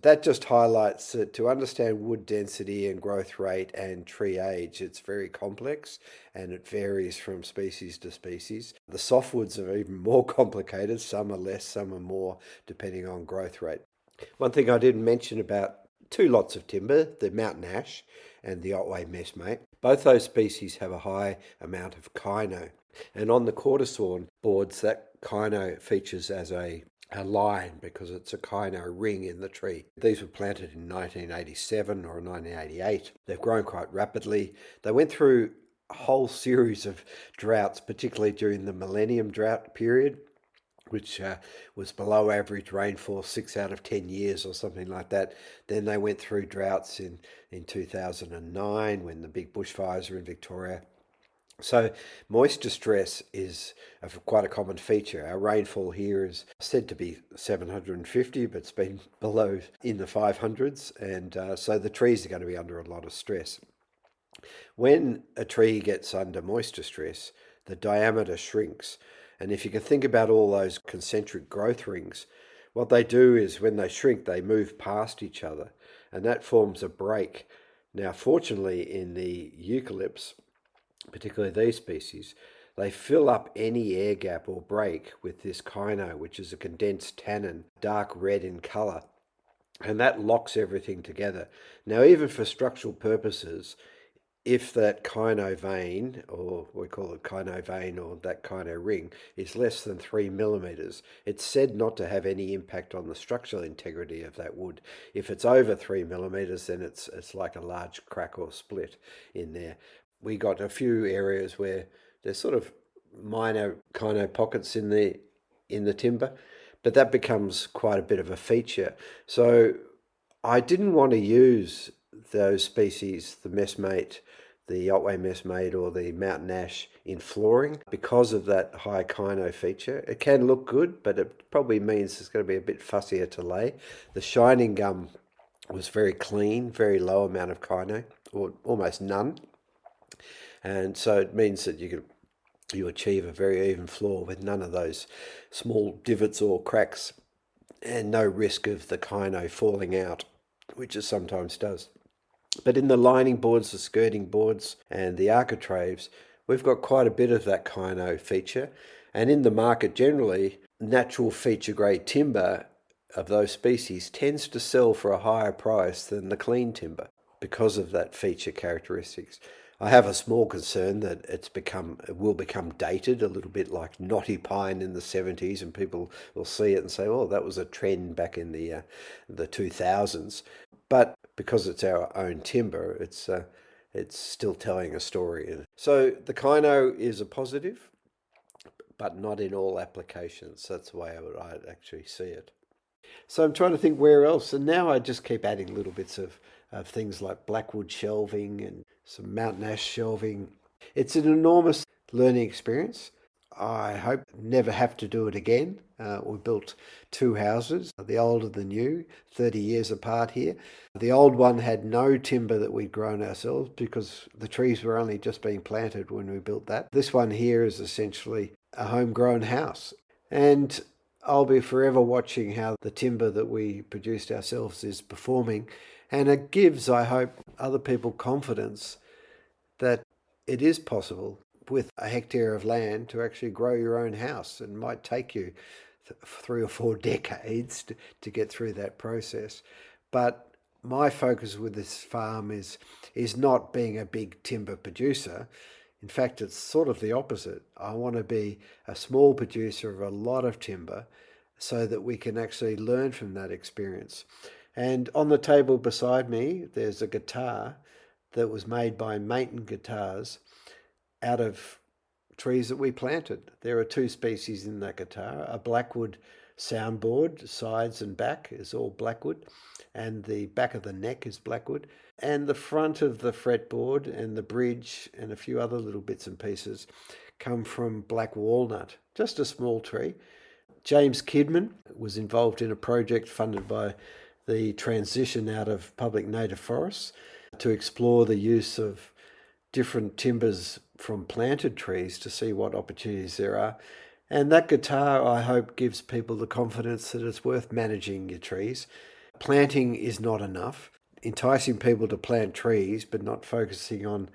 That just highlights that to understand wood density and growth rate and tree age, it's very complex and it varies from species to species. The softwoods are even more complicated. Some are less, some are more, depending on growth rate. One thing I didn't mention about two lots of timber, the mountain ash and the Otway messmate. Both those species have a high amount of kino. And on the quarter sawn boards, that kino features as a line because it's a kino ring in the tree. These were planted in 1987 or 1988. They've grown quite rapidly. They went through a whole series of droughts, particularly during the millennium drought period, which was below average rainfall 6 out of 10 years or something like that. Then they went through droughts in 2009 when the big bushfires were in Victoria. So moisture stress is quite a common feature. Our rainfall here is said to be 750, but it's been below in the 500s, and so the trees are going to be under a lot of stress. When a tree gets under moisture stress, the diameter shrinks. And if you can think about all those concentric growth rings, what they do is when they shrink, they move past each other, and that forms a break. Now, fortunately, in the eucalypts, particularly these species, they fill up any air gap or break with this kino, which is a condensed tannin, dark red in colour, and that locks everything together. Now, even for structural purposes, if that kino vein, or we call it kino vein, or that kino ring, is less than 3 millimeters, it's said not to have any impact on the structural integrity of that wood. If it's over 3 millimeters, then it's like a large crack or split in there. We got a few areas where there's sort of minor kino pockets in the timber, but that becomes quite a bit of a feature. So I didn't want to use those species, the messmate, the Otway messmate or the mountain ash in flooring because of that high kino feature. It can look good, but it probably means it's going to be a bit fussier to lay. The shining gum was very clean, very low amount of kino, or almost none. And so it means that you achieve a very even floor with none of those small divots or cracks and no risk of the kino falling out, which it sometimes does. But in the lining boards, the skirting boards, and the architraves, we've got quite a bit of that kino feature. And in the market generally, natural feature grade timber of those species tends to sell for a higher price than the clean timber because of that feature characteristics. I have a small concern that it will become dated a little bit like knotty pine in the 70s, and people will see it and say, "Oh, that was a trend back in the 2000s." But because it's our own timber, it's still telling a story. So the kino is a positive, but not in all applications. That's the way I'd actually see it. So I'm trying to think where else, and now I just keep adding little bits of things like Blackwood shelving and some mountain ash shelving. It's an enormous learning experience. I hope never have to do it again. We built two houses, the old and the new, 30 years apart here. The old one had no timber that we'd grown ourselves because the trees were only just being planted when we built that. This one here is essentially a homegrown house. And I'll be forever watching how the timber that we produced ourselves is performing. And it gives, I hope, other people confidence that it is possible with a hectare of land to actually grow your own house. It might take you 3 or 4 decades to get through that process. But my focus with this farm is not being a big timber producer. In fact, it's sort of the opposite. I want to be a small producer of a lot of timber so that we can actually learn from that experience. And on the table beside me, there's a guitar that was made by Maton Guitars out of trees that we planted. There are two species in that guitar. A Blackwood soundboard, sides and back is all Blackwood, and the back of the neck is Blackwood. And the front of the fretboard and the bridge and a few other little bits and pieces come from black walnut, just a small tree. James Kidman was involved in a project funded by the transition out of public native forests to explore the use of different timbers from planted trees to see what opportunities there are. And that guitar, I hope, gives people the confidence that it's worth managing your trees. Planting is not enough. Enticing people to plant trees, but not focusing on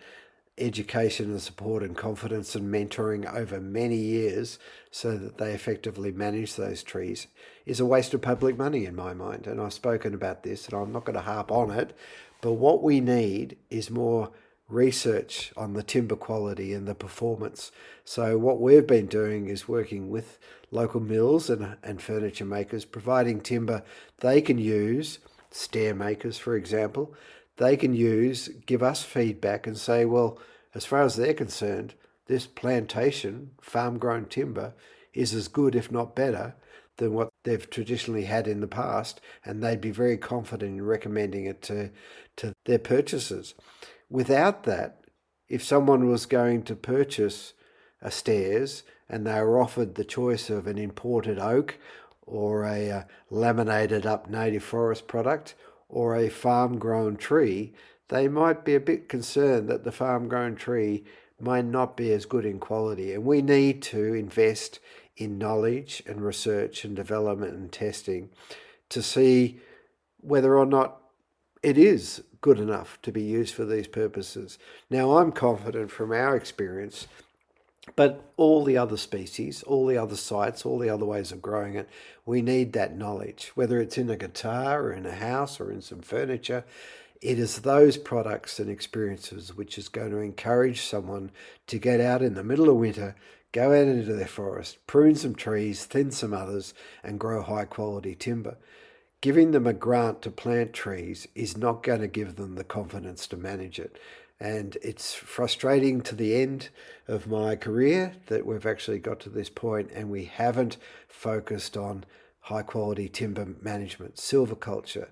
education and support and confidence and mentoring over many years so that they effectively manage those trees is a waste of public money in my mind. And I've spoken about this and I'm not going to harp on it, but what we need is more research on the timber quality and the performance. So what we've been doing is working with local mills and furniture makers, providing timber they can use, stair makers for example, they can use, give us feedback and say, well, as far as they're concerned, this plantation, farm-grown timber, is as good, if not better, than what they've traditionally had in the past, and they'd be very confident in recommending it to their purchasers. Without that, if someone was going to purchase a stairs and they were offered the choice of an imported oak or a laminated up native forest product or a farm-grown tree, they might be a bit concerned that the farm-grown tree might not be as good in quality. And we need to invest in knowledge and research and development and testing to see whether or not it is good enough to be used for these purposes. Now, I'm confident from our experience, but all the other species, all the other sites, all the other ways of growing it, we need that knowledge, whether it's in a guitar or in a house or in some furniture. It is those products and experiences which is going to encourage someone to get out in the middle of winter, go out into their forest, prune some trees, thin some others, and grow high quality timber. Giving them a grant to plant trees is not going to give them the confidence to manage it. And it's frustrating to the end of my career that we've actually got to this point and we haven't focused on high quality timber management, silviculture.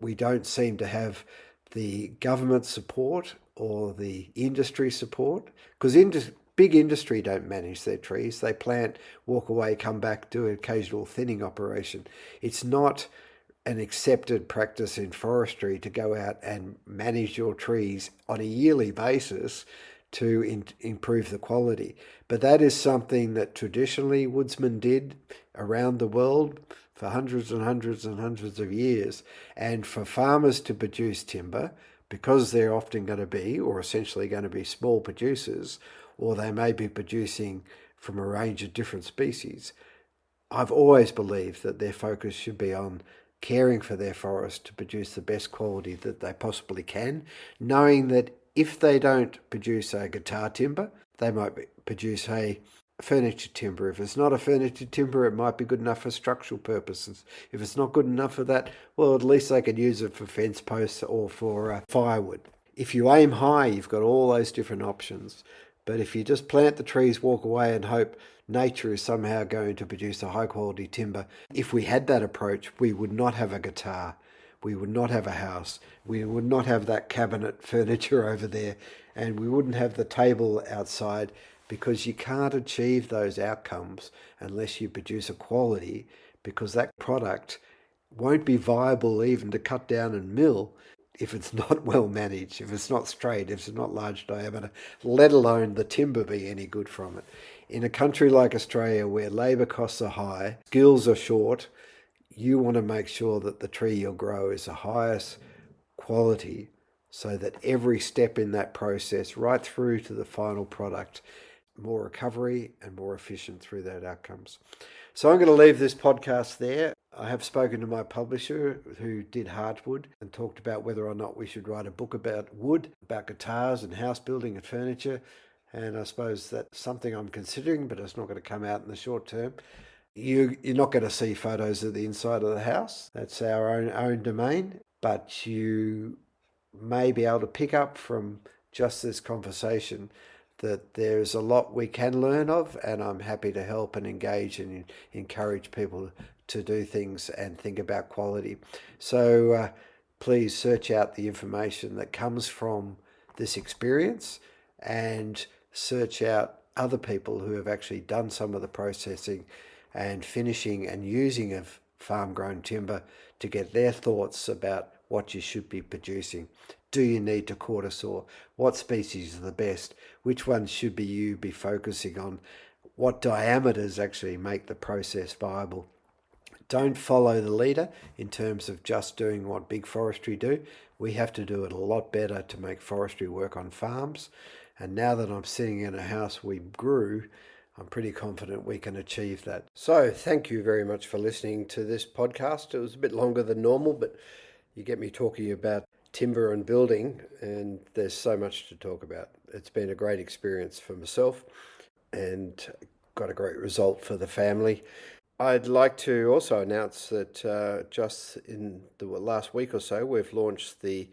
We don't seem to have the government support or the industry support, because big industry don't manage their trees. They plant, walk away, come back, do an occasional thinning operation. It's not an accepted practice in forestry to go out and manage your trees on a yearly basis to improve the quality. But that is something that traditionally woodsmen did around the world for hundreds and hundreds and hundreds of years. And for farmers to produce timber, because they're often going to be, or essentially going to be, small producers, or they may be producing from a range of different species, I've always believed that their focus should be on caring for their forest to produce the best quality that they possibly can, knowing that if they don't produce a guitar timber, they might produce a furniture timber. If it's not a furniture timber, it might be good enough for structural purposes. If it's not good enough for that, well, at least they could use it for fence posts or for firewood. If you aim high, you've got all those different options. But if you just plant the trees, walk away and hope nature is somehow going to produce a high quality timber, if we had that approach, we would not have a guitar. We would not have a house. We would not have that cabinet furniture over there. And we wouldn't have the table outside, because you can't achieve those outcomes unless you produce a quality, because that product won't be viable even to cut down and mill if it's not well managed, if it's not straight, if it's not large diameter, let alone the timber be any good from it. In a country like Australia, where labour costs are high, skills are short, you want to make sure that the tree you'll grow is the highest quality, so that every step in that process, right through to the final product, more recovery and more efficient through that outcomes. So I'm going to leave this podcast there. I have spoken to my publisher, who did Heartwood, and talked about whether or not we should write a book about wood, about guitars and house building and furniture. And I suppose that's something I'm considering, but it's not going to come out in the short term. You're not going to see photos of the inside of the house. That's our own domain. But you may be able to pick up from just this conversation that there's a lot we can learn of, and I'm happy to help and engage and encourage people to do things and think about quality. So please search out the information that comes from this experience, and search out other people who have actually done some of the processing and finishing and using of farm-grown timber to get their thoughts about what you should be producing. Do you need to quarter saw? What species are the best? Which ones should you be focusing on? What diameters actually make the process viable? Don't follow the leader in terms of just doing what big forestry do. We have to do it a lot better to make forestry work on farms. And now that I'm sitting in a house we grew, I'm pretty confident we can achieve that. So thank you very much for listening to this podcast. It was a bit longer than normal, but you get me talking about timber and building, and there's so much to talk about. It's been a great experience for myself and got a great result for the family. I'd like to also announce that just in the last week or so, we've launched the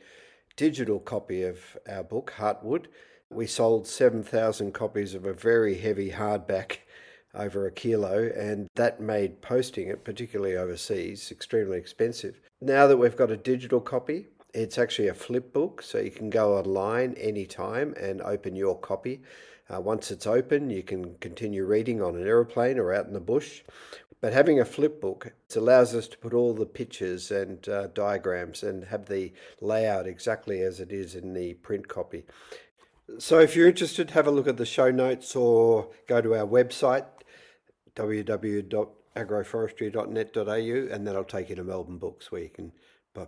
digital copy of our book, Heartwood. We sold 7,000 copies of a very heavy hardback, over a kilo, and that made posting it, particularly overseas, extremely expensive. Now that we've got a digital copy, it's actually a flip book, so you can go online anytime and open your copy. Once it's open, you can continue reading on an aeroplane or out in the bush. But having a flip book, it allows us to put all the pictures and diagrams and have the layout exactly as it is in the print copy. So if you're interested, have a look at the show notes or go to our website, www.agroforestry.net.au, and that'll take you to Melbourne Books, where you can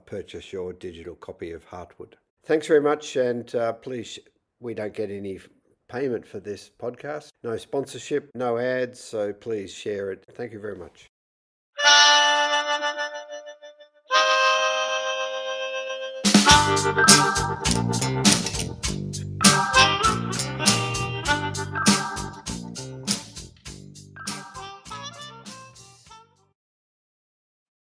purchase your digital copy of Heartwood. Thanks very much, and please, we don't get any payment for this podcast. No sponsorship, no ads, so please share it. Thank you very much.